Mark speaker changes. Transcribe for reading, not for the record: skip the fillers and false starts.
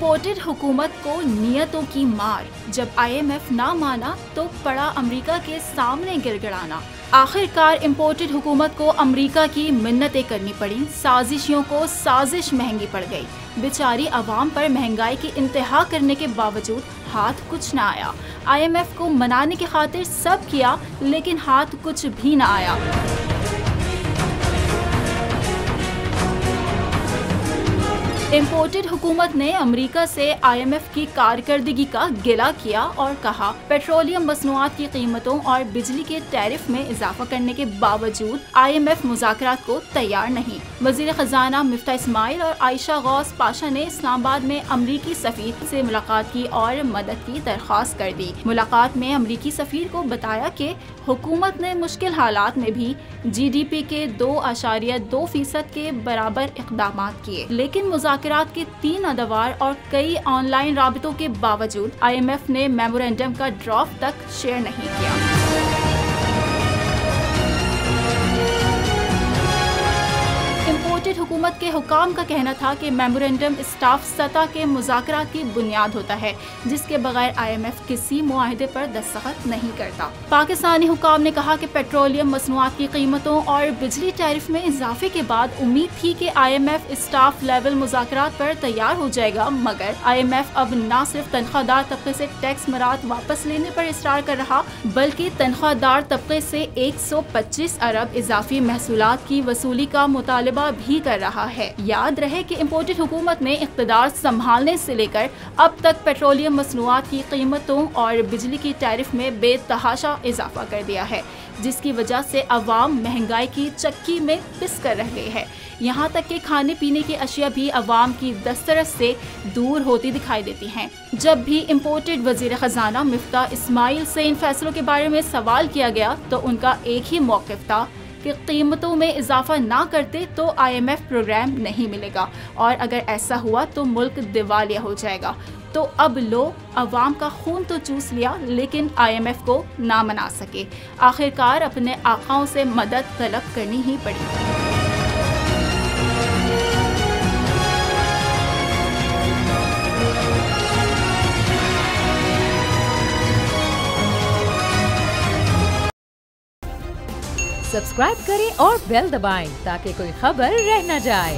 Speaker 1: Imported हुकूमत को नियतों की मार, जब IMF ना माना तो पड़ा अमेरिका के सामने गिड़गिड़ाना। आखिरकार इम्पोर्टेड हुकूमत को अमेरिका की मिन्नतें करनी पड़ी, साजिशियों को साजिश महंगी पड़ गई। बेचारी आवाम पर महंगाई की इंतहा करने के बावजूद हाथ कुछ ना आया। IMF को मनाने की खातिर सब किया, लेकिन हाथ कुछ भी ना आया। इम्पोर्टेड हुकूमत ने अमेरिका से IMF की कारकर्दगी का गिला किया और कहा पेट्रोलियम मसनूआत की कीमतों और बिजली के टैरिफ में इजाफा करने के बावजूद IMF मुज़ाकरात को तैयार नहीं। वज़ीर ख़ज़ाना मिफ्ता इस्माइल और आयशा गौस पाशा ने इस्लामाबाद में अमरीकी सफ़ीर से मुलाकात की और मदद की दरख्वास्त कर दी। मुलाकात में अमरीकी सफ़ीर को बताया कि हुकूमत ने मुश्किल हालात में भी GDP के 2.2% के बराबर इक़दाम किए, लेकिन मुज़ाकरात के 3 अदवार और कई ऑनलाइन राबितों के बावजूद IMF ने मेमोरेंडम का ड्राफ्ट तक शेयर नहीं किया। इम्पोर्टेड हुकूमत के हुकाम का कहना था कि मेमोरेंडम स्टाफ सतह के मुज़ाकरात की बुनियाद होता है, जिसके बगैर IMF किसी मुआहदे पर दस्तखत नहीं करता। पाकिस्तानी हुकाम ने कहा कि पेट्रोलियम मसनूआत की कीमतों और बिजली टैरिफ में इजाफे के बाद उम्मीद थी कि IMF स्टाफ लेवल मुज़ाकरात पर तैयार हो जाएगा, मगर IMF अब न सिर्फ तनख्वाहदार तबके से टैक्स मरात वापस लेने पर इसरार कर रहा, बल्कि तनख्वाहदार तबके से 125 अरब इजाफी महसूलात की वसूली का मुतालबा भी कर रहा है। याद रहे कि इम्पोर्टेड हुकूमत ने इक़्तिदार संभालने से लेकर अब तक पेट्रोलियम मसनूआत की कीमतों और बिजली की टैरिफ में बेतहाशा इजाफा कर दिया है, जिसकी वजह से अवाम महंगाई की चक्की में पिस कर रह गई है। यहाँ तक कि खाने पीने की अशिया भी अवाम की दस्तरस से दूर होती दिखाई देती हैं। जब भी इम्पोर्टेड वज़ीर ख़ज़ाना मिफ्ता इस्माइल से इन फैसलों के बारे में सवाल किया गया तो उनका एक ही मौक़िफ़ था कि कीमतों में इजाफा ना करते तो IMF प्रोग्राम नहीं मिलेगा, और अगर ऐसा हुआ तो मुल्क दिवालिया हो जाएगा। तो अब लो अवाम का खून तो चूस लिया, लेकिन IMF को ना मना सके। आखिरकार अपने आकाओं से मदद तलब करनी ही पड़ी।
Speaker 2: सब्सक्राइब करें और बेल दबाएं ताकि कोई खबर रह न जाए।